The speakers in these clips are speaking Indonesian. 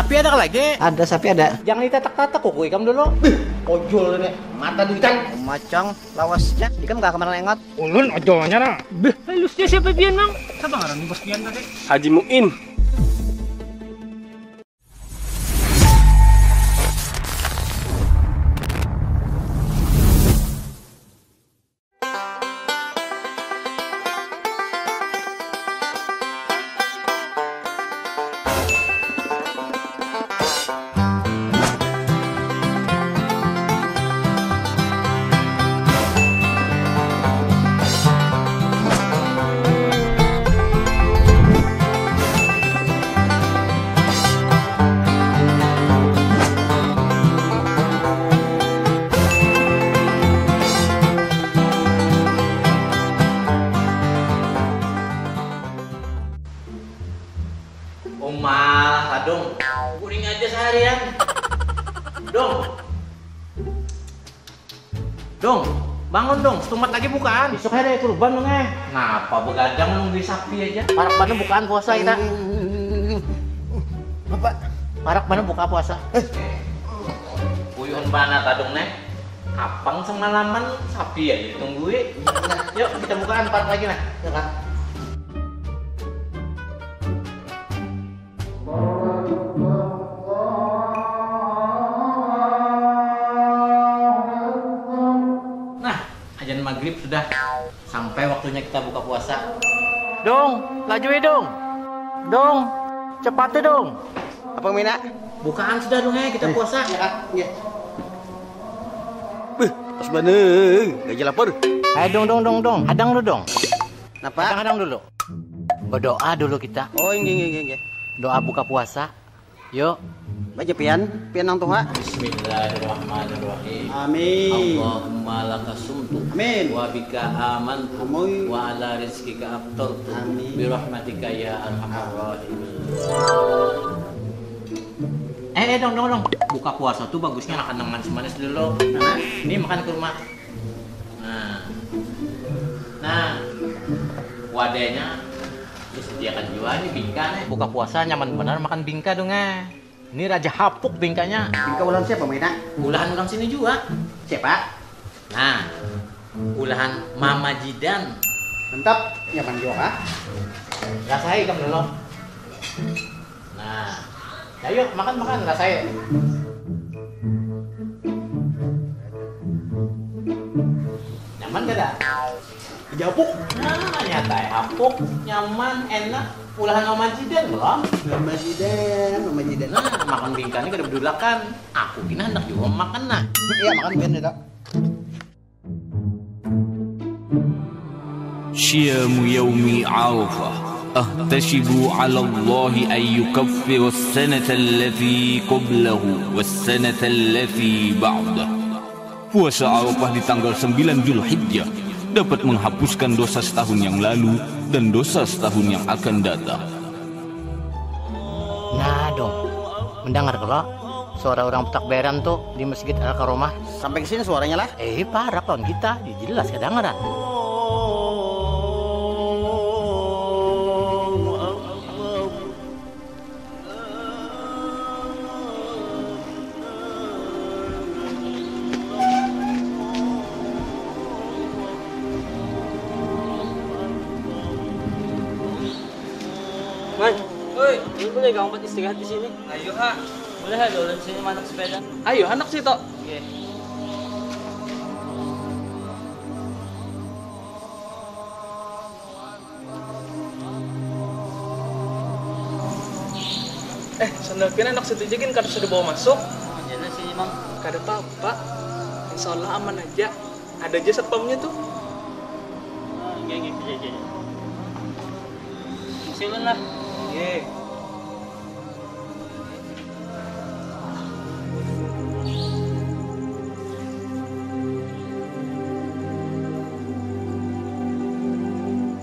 Sapi ada lagi? Ada sapi ada. Jangan ditatak-tatak kok, ikam dulu. Ojol ini, mata duitan. Macang lawasnya, ikam gak kemana engot. Ulun ojolnya nah. Beh, halusnya siapa pian mang? Siapa ngaran bos pian tadi? Haji Muin. Malah dong, kuning aja seharian. Dong, bangun dong, setumat lagi bukaan. Besok hari kurban dong Ngapa begadang nunggu sapi aja? Parak mana bukaan puasa kita? Bapak, Parak mana buka puasa? Puyuhan bana tadong Apang semalaman sapi aja ditungguin. Yuk kita bukaan parak lagi nah. ya kan? Ajan maghrib sudah sampai waktunya kita buka puasa. Dong, laju ya dong. Dong, cepat dong. Apa mina? Bukaan sudah dong kita puasa. Ya kan? Iya. Pas baneng, gajah lapar. Ayo dong. Hadang dulu dong. Napa? Hadang dulu. Berdoa dulu kita. Oh, inggih. Doa buka puasa. Yuk. Baca pian nang tuha. Bismillahirrahmanirrahim. Amin. Allahumma lakasumtu. Amin. Wa bika amantu. Amin. Wa ala rizkika aftaltu. Amin. Bi rahmatika ya arhamar rahimin. Dong. Buka puasa tuh bagusnya makan manis-manis dulu. Nah, ini makan kurma. Nah, wadahnya disediakan juga nih bingka nih. Buka puasa nyaman benar makan bingka dong Ini Raja Hapuk bingkanya. Bingka ulang siapa mina? Ulahan orang sini juga. Siapa? Nah, ulahan Mama Jidan. Mantap, nyaman juga. Rasain kamu dulu. Nah, ayo makan rasain. Nyaman gak dah? Japuk. Nah, nyata hapuk, nyaman, enak. Ulahan Mama Jidan belum? Mama Jidan. Nah, makan bingkanya gak ada berdulakan. Aku kira hendak juga makan nah. Iya, makan pian dah. صيام يوم عرفة أحتسب على الله أن يكفر السنة التي قبله والسنة التي بعده. Puasa Arafah di tanggal 9 Zulhijjah dapat menghapuskan dosa setahun yang lalu dan dosa setahun yang akan datang. Nah dong, mendengar kalau suara orang petakbiran tuh di Masjid Al-Karomah. Sampai ke sini suaranya lah. Parah kawan kita, jelas kedengaran. Man, boleh gak umpet istirahat di sini? Ayo ha. Boleh ha, dolan sini manak sepeda. Ayo, anak sih tok. Oke. Sandal kena anak setujugin kada sudah bawa masuk. Jangan sini mang. Kada apa-apa. Insya Allah aman aja. Ada aja satpamnya tuh. Iya. Silakan lah. Iya.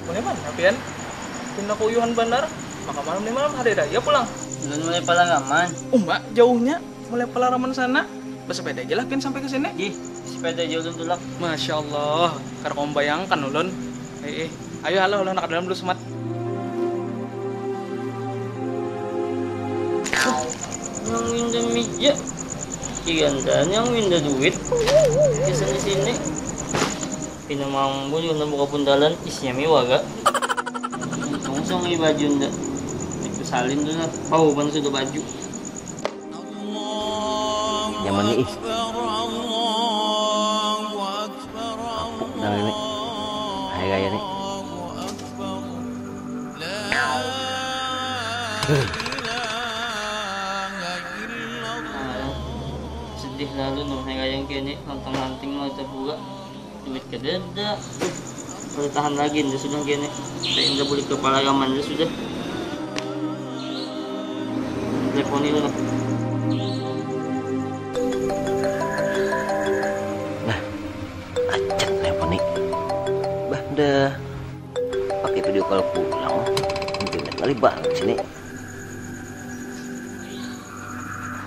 Mana mana, Pian? Pindah kuyuhan bandar. Maka malam nih malam hari raya pulang. Belum mulai Palangaman. Mbak, jauhnya mulai Pelaraman sana. Bersepeda aja lah Pian sampai ke sini. Ih, sepeda jauh tulak. Masya Allah, karena kamu bayangkan ulun. Ayo halo ulun nak ke dalam dulu semat. Yang winda meja. Cigandan yang winda duit. Kesan di sini. Pinamambo juga buka pundalan isinya mewah gak? Langsung i baju ndak. Itu salin dulu lah. Pan sudah baju. Yang mana ih? Nah ini. Hai gaya nih. Sedih lalu nung hayang kene lantang-lanting mau terbuka duit ke dada boleh tahan lagi nda sudah kene saya nda boleh kepala gaman nda sudah telepon ini lah Nah, acak telepon nih. Bah, udah pakai video call pulang. Internet kali banget sini.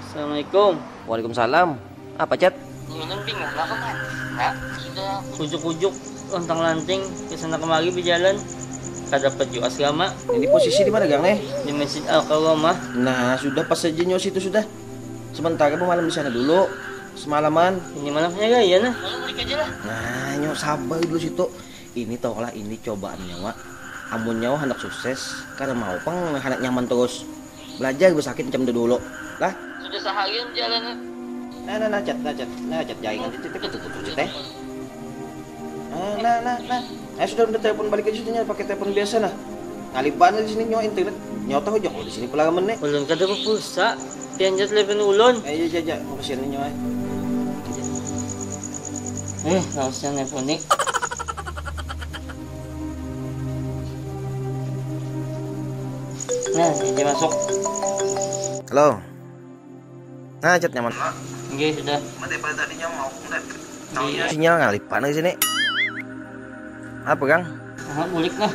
Assalamualaikum. Waalaikumsalam. Apa chat? Minum bingung lah kan? Ya, sudah ujuk-ujuk lontang lanting kesana kemari berjalan. Kada dapat juga asrama Ini posisi di mana gang nih? di Masjid Al-Karamah. Nah, sudah pas saja nyos itu sudah. Sementara malam di sana dulu. Semalaman. Ini malamnya gaya nah. Balik aja lah. Nah, nyok sabar dulu situ. Ini tau lah ini cobaan nyawa. Amun nyawa hendak sukses karena mau pang hendak nyaman terus. Belajar bersakit macam dulu. Lah, Sudah seharian jalan. nah cat jaringan itu teh. Nah. Sudah telepon balik aja sudah pakai telepon biasa nah. Ngaliban di sini nyawa internet. Nyawa tahu jok di sini pula men nih. Ulun kada pulsa. Pianjat telepon ulun. Iya, mau kesini nyawa. Langsung telepon nih. Nah, dia masuk. Halo. Nah, cat nyaman. Oke, sudah. Sinyal ngalipan di sini. Apa, Kang? Bulik lah.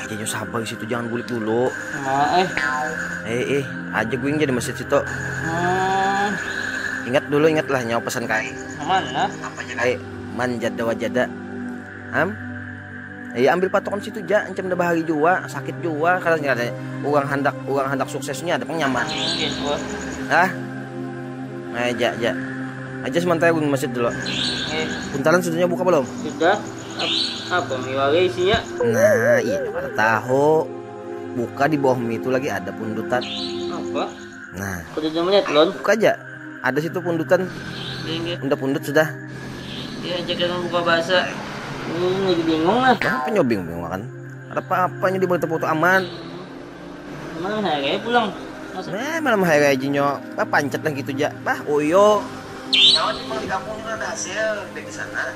Jangan sabar situ, jangan bulik dulu. Aja gue jadi masjid situ. Ingatlah nyawa pesan kai. Mana? Manjada wajada. Ambil patokan situ ja, encam dah bahagi jua, sakit jua karena ada orang hendak suksesnya ada nyaman. Gitu. Aja sementara gue masjid dulu. Puntalan sudahnya buka belum? Sudah. Apa miwari isinya? Nah, iya pada tahu. Buka di bawah mie itu lagi ada pundutan. Apa? Nah, Udah 2 menit, Lon. buka aja. Ada situ pundutan. Udah pundut sudah. Dia ajakan buka bahasa. Lagi bingung lah. Apa nyobing kan? Ada apa-apanya di bawah foto aman. Mana hari pulang? Malam hari aja nyok. Pancet lah gitu ja. Oyo. Nyawa di kampung juga ada hasil di sana.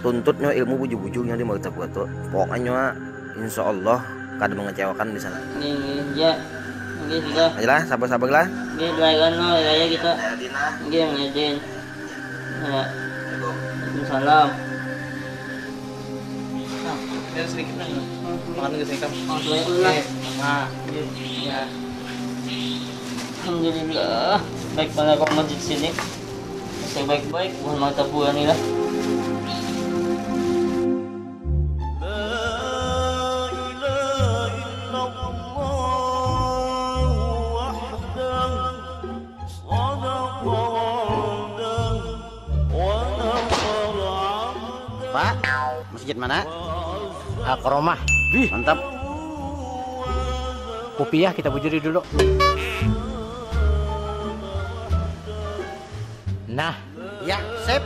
Tuntutnya ilmu buju-bujunya di mau buat tuh. Pokoknya insya Allah kada mengecewakan di sana. Ya. Oke, sudah. Ayolah, sabar-sabar lah. Oke, doakan lo raya kita. Oke, ngedin. Ya. Waalaikumsalam. Ya sedikit lah. Makan dulu sedikit. Alhamdulillah. Ya. Alhamdulillah. Baik pala kau masjid sini. Saya baik-baik, mohon maaf tapuan ni lah. Pak, masjid mana? Al-Karamah. Mantap. Kopiah kita bujuri dulu. Nah, Ya, sip.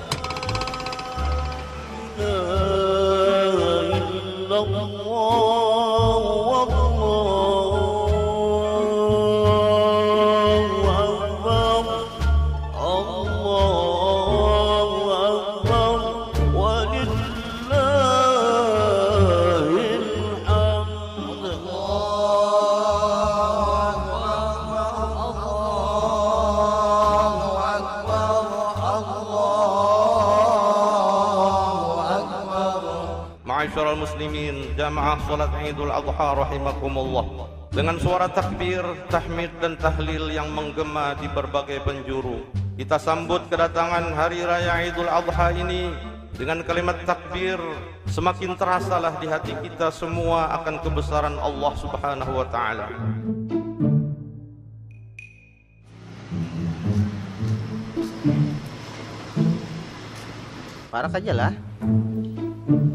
Ma'asyiral muslimin, jamaah salat Idul Adha rahimakumullah. Dengan suara takbir, tahmid dan tahlil yang menggema di berbagai penjuru, kita sambut kedatangan hari raya Idul Adha ini dengan kalimat takbir. Semakin terasalah di hati kita semua akan kebesaran Allah Subhanahu wa taala. Parak aja lah.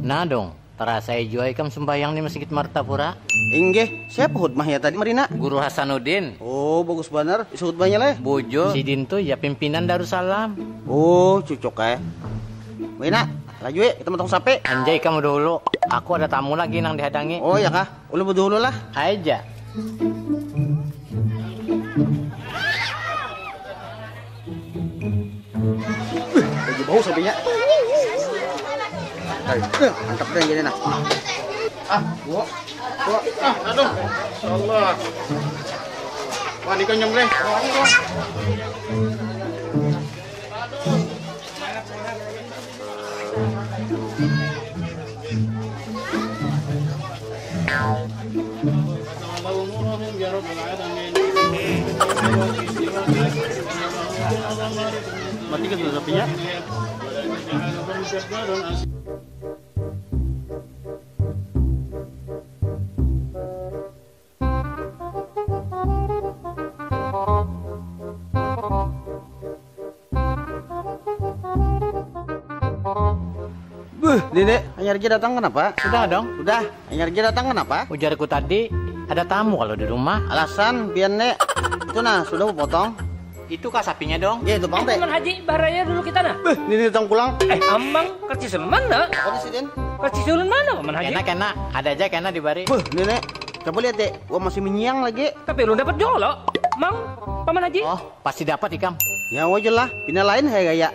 Nah dong, terasa jual ikam sembahyang di Masjid Martapura. Inggih, siapa khutbah ya tadi Marina? Guru Hasanuddin. Oh, bagus benar. Isu khutbahnya lah. Bojo si Dinto ya pimpinan Darussalam. Oh, cocok ya. Marina, laju ya, kita matang sampai. Anjay kamu dulu. Aku ada tamu lagi nang dihadangi. Oh ya kah? Ulu dulu lah. Aja. Lagi bau sapinya. Mantap deh jadi nah. Gua. Aduh. Insyaallah. Wah, ini kan nyemre. Mati kan sudah sapinya. Dede, hanya Regi datang kenapa? Sudah dong. Sudah, hanya Regi datang kenapa? Ujarku tadi ada tamu kalau di rumah. Alasan biar nek itu nah sudah mau potong. Itu kah sapinya dong? Ya itu bang teh. Teman Haji Baraya dulu kita nah. Ini datang pulang. Amang kercis ulun mana? Apa di sini? Kercis ulun mana Paman Haji? Kena, ada aja kena di bari. Nenek, coba lihat deh, gua masih menyiang lagi. Tapi ulun dapat jolo. Mang, Paman Haji. Oh, pasti dapat ikam. Ya wajar lah, pindah lain kayak gaya.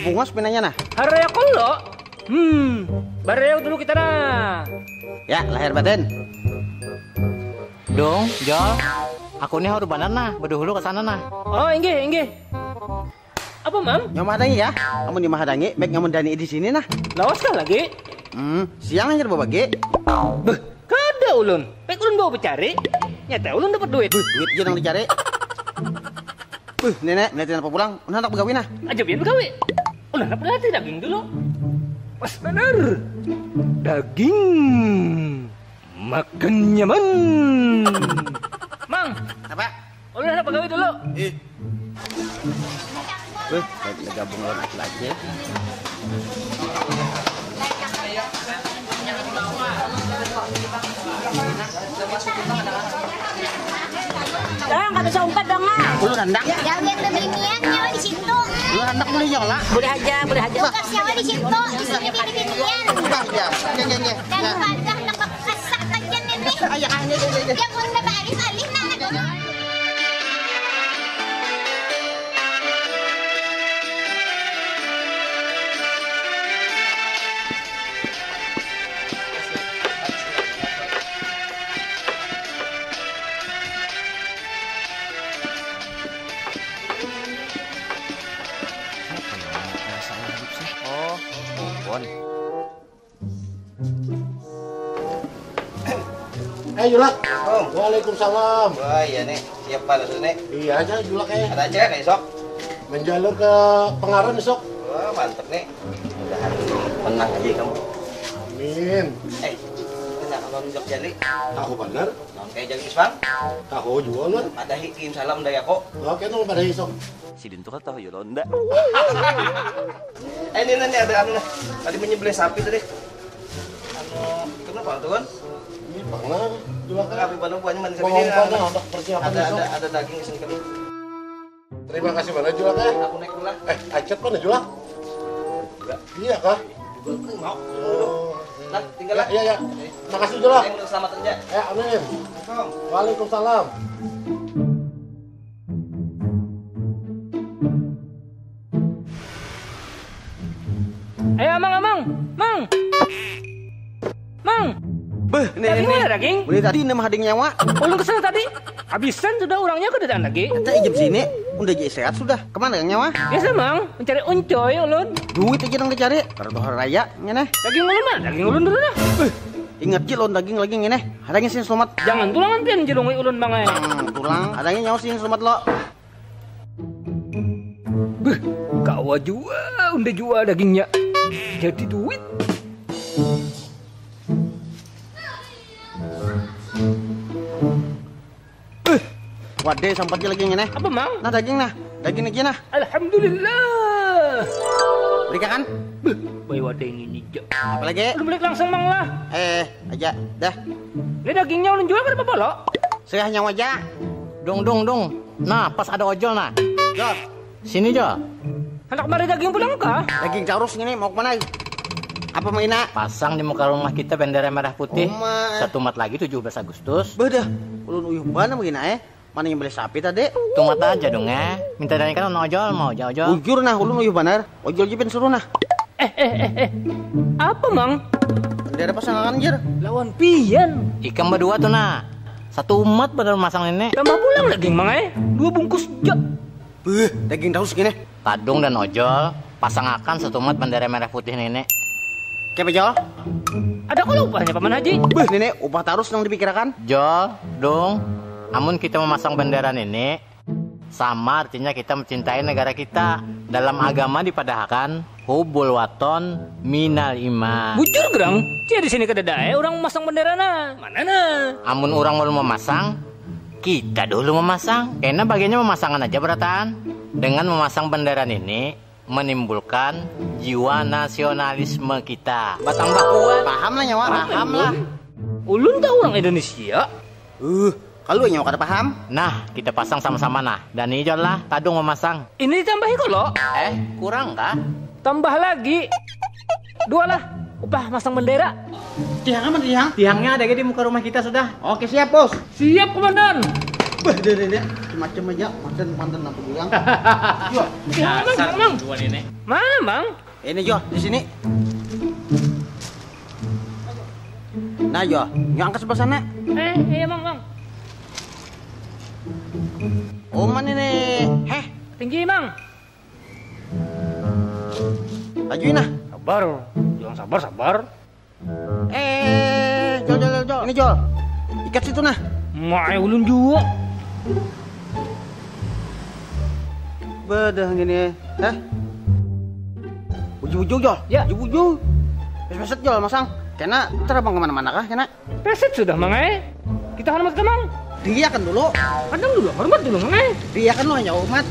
Bungos pinahnya nah. Haraya kolo. Baraya dulu kita nah. Ya, lahir batin. Dong, Jol. Aku ini harus benar nah, berdahulu ke sana nah. Oh, inggih. Apa, Mang? Nyamadhangi ya. Kamu dimahadangi, baik ngamundani di sini nah. Lawas kah lagi? Siang aja berbagi. Beh, kada ulun. Baik ulun bawa bercari. Nyata ulun dapat duit. Duit aja yang dicari. Nenek, ngeliatin apa pulang? Udah hendak begawi nah. Aja biar begawi. Ulun dapat hati daging dulu. Pas benar. Daging. Makan nyaman. Mang, Apa? ulun dapat begawi dulu. Lagi gabung lagi. Dong, kata seumpat dong ah. Lu hendak? Yang lihat bebinian nyawa di situ. Lu hendak boleh nyola? Boleh aja. Bukas nyawa di situ. Di sini bebinian. Udah ya. Dan pada hendak kasak aja nih. Ayah aja. Yang udah alih-alih nah. Oh, Bubon. Julak. Om. Waalaikumsalam. Wah, iya nih. Siap pada nek. Iya aja Julak ya. Ada acara nih sok. Menjalur ke Pengaron besok. Wah, mantep nih. Mudahan tenang aja kamu. Amin. Kita kalau nunjuk jali. Tahu bener. Non kayak jali isbang. Tahu juga lu. Ada hikim salam dari aku. Oke nung pada besok. Si Dintu kan tahu Yolanda. Ini ada anu nih. Tadi menyembelih sapi tadi. Kenapa tuh kan? Ini pernah Julak kan. Tapi pada buahnya manis sapi ini. Ngomong-ngomong untuk persiapan besok. Ada daging di sini kali. Terima kasih mana Julak ya. Aku naik dulu lah. Acet mana Julak? Iya kah? Mau. Oh. Nah, tinggal lah. Iya. Makasih Julak. Selamat kerja. Amin. Waalaikumsalam. Mang. Beh, Daging mana daging? Boleh tadi nama hading nyawa. Ulun kesana tadi. Habisan sudah orangnya kedatangan lagi. Kita ijab sini. Udah jadi sehat sudah. Kemana yang nyawa? Biasa Mang, mencari uncoy ulun. Duit aja yang dicari. Karena tuh hari raya, ngene. Daging ulun mana? Daging ulun dulu dah. Ingat ji lon daging lagi ngene. Hadangnya sini selamat. Jangan tulangan pian jelungi ulun bangai. Tulang. Hadangnya nyawa sini selamat lo. Beh, kawa jua, unda jua dagingnya. Jadi duit. Waduh, sampatnya lagi ngene. Apa Mang? Nah daging nah. Daging lagi nah. Alhamdulillah. Berikan kan? Beh, bayi wadah ini jak. Apalagi? Udah balik langsung mang lah. Aja dah. Ini dagingnya ulun jual kan apa lo? Saya hanya aja. Dong. Nah, pas ada ojol nah. Jol, Sini, Jol. Hendak mari daging pulang kah? daging caurus ini mau kemana? Apa mainnya? Pasang di muka rumah kita bendera merah putih. Oma. 1 Maret lagi 17 Agustus. Bedah, ulun uyuh mana begini Mana yang beli sapi tadi? Tumat aja dong minta dari kan ojol mau ojol. Ujur nah, ulun uyuh benar. Ojol jepin suruh nah. Apa mang? Bendera pasangan anjir. Lawan pian. Ikan berdua tuh nah. 1 umat bener masang nenek. Tambah pulang daging mang 2 bungkus jak. Daging taus gini. Tadung dan ojol pasang akan 1 umat bendera merah putih nenek. Kayak Jol? Ada kalau upahnya Paman Haji? Nenek, upah tarus yang dipikirkan. Jol, dong. Amun kita memasang bendera nenek, sama artinya kita mencintai negara kita. Dalam agama dipadahkan hubul waton minal iman. Bujur gerang. Cia di sini kedadae orang memasang bendera na. Mana na? Amun orang mau memasang, kita dulu memasang. Karena bagiannya memasangan aja berataan. Dengan memasang bendera nenek menimbulkan jiwa nasionalisme kita. Batambah kuat. Paham lah nyawa, paham lah. Ulun tahu orang Indonesia. Kalau nyawa kada paham. Nah, kita pasang sama-sama nah. Dan hijau lah, Tadung memasang. Ini ditambahi kalau? Kurang kah? Tambah lagi. 2 lah. Upah masang bendera. Tiang apa tiang? Tiangnya ada di muka rumah kita sudah. Oke siap bos. Siap komandan. Deh. Macam aja, mantan apa bilang. Mang. Dua nenek. Mana mang? Ini Jo, di sini. Nah Jo, yang angkat sebelah sana. Iya mang. Oh mana nih? Tinggi mang. Lajuin nah. Sabar. Jangan sabar. Jol. Ini Jol. Ikat situ nah. Mae ulun juga. Bedah gini. Uju-uju Jol. Ya. Uju-uju. Beset Jol masang. Kena terbang kemana-mana kah kena? Peset sudah mang Kita hormat ke mang. Dia kan dulu. Kadang dulu hormat dulu mang Dia kan lo hanya umat.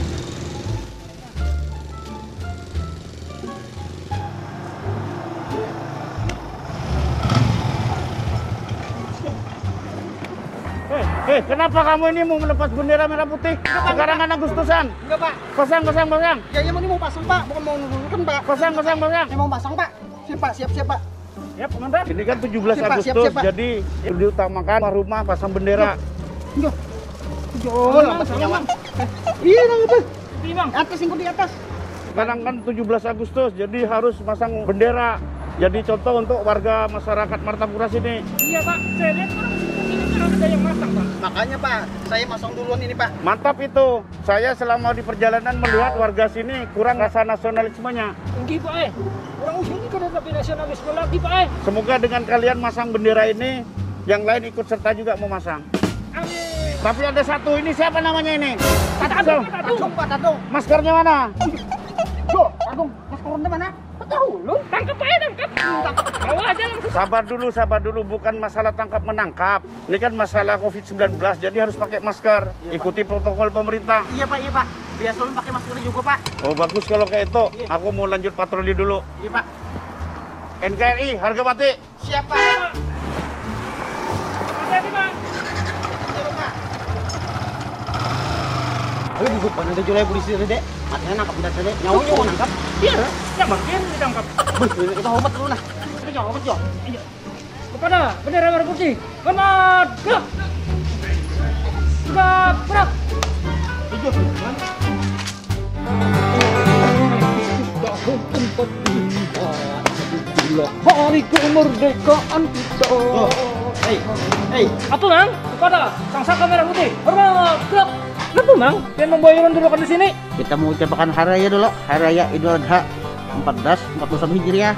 Kenapa kamu ini mau melepas bendera merah putih? Sekarang kan Agustusan. Enggak Pak. Pasang. Ya ini mau pasang Pak, bukan mau nurunkan Pak. Pasang. Ini mau pasang Pak. Siap Pak. Ya, Komandan. Ini kan 17 Siap, Pak. Agustus, Siap, Pak. jadi yang diutamakan rumah pasang bendera. Jol, apa senyawa? Iya, nang apa? Bang. Atas yang di atas. Sekarang kan 17 Agustus, jadi harus pasang bendera. Jadi contoh untuk warga masyarakat Martapura sini. Iya Pak, saya lihat orang sini kan ada yang masang Pak. Makanya Pak, saya masang duluan ini Pak. Mantap itu. Saya selama di perjalanan melihat warga sini kurang rasa nasionalismenya. Tinggi Pak Orang usia ini kan ada nasionalisme lagi Pak Semoga dengan kalian masang bendera ini, yang lain ikut serta juga mau masang. Amin. Tapi ada satu, ini siapa namanya ini? Tadung. Pak Tadung. Maskernya mana? Jo, Tadung, maskernya mana? Tahu lu, tangkap tangkap. Bawa aja langsung. Sabar dulu, bukan masalah tangkap menangkap. Ini kan masalah COVID-19, jadi harus pakai masker. Ikuti protokol pemerintah. Iya Pak. Biasa lu pakai masker juga Pak. Oh bagus kalau kayak itu. Aku mau lanjut patroli dulu. Iya Pak. NKRI, harga mati. Siap Pak. Hati-hati Pak. Ayo di depan ada julai polisi deh. Matanya nangkap udah tadi. Nyawanya mau nangkap. Iya, yang makin ditangkap. Kita hormat dulu nah. Kita jangan hormat Jo. Iya. Kepada bendera merah putih. Hormat, gerak. Gerak. Hari kemerdekaan kita. Hei. Atuh Mang, kepada sang saka merah putih. Hormat, gerak. Kenapa Mang? Yang membayar dulu kan di sini. Kita mau ucapkan hari raya dulu. Hari raya Idul Adha 1441 Hijriah.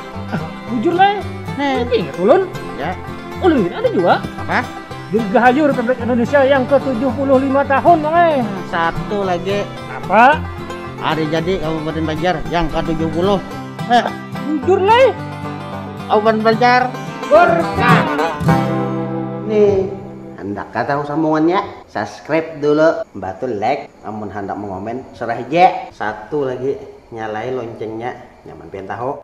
Jujur lah. Nih. Ingat ulun. Ya. Ulun ada juga. Apa? Dirgahayu Republik Indonesia yang ke-75 tahun Mang Satu lagi. Apa? Hari jadi Kabupaten Banjar yang ke-70. Jujur lah. Kabupaten Banjar Berkah. nih hendak kata sambungannya subscribe dulu batu like namun hendak mengomen serah aja satu lagi nyalain loncengnya nyaman pengen tahu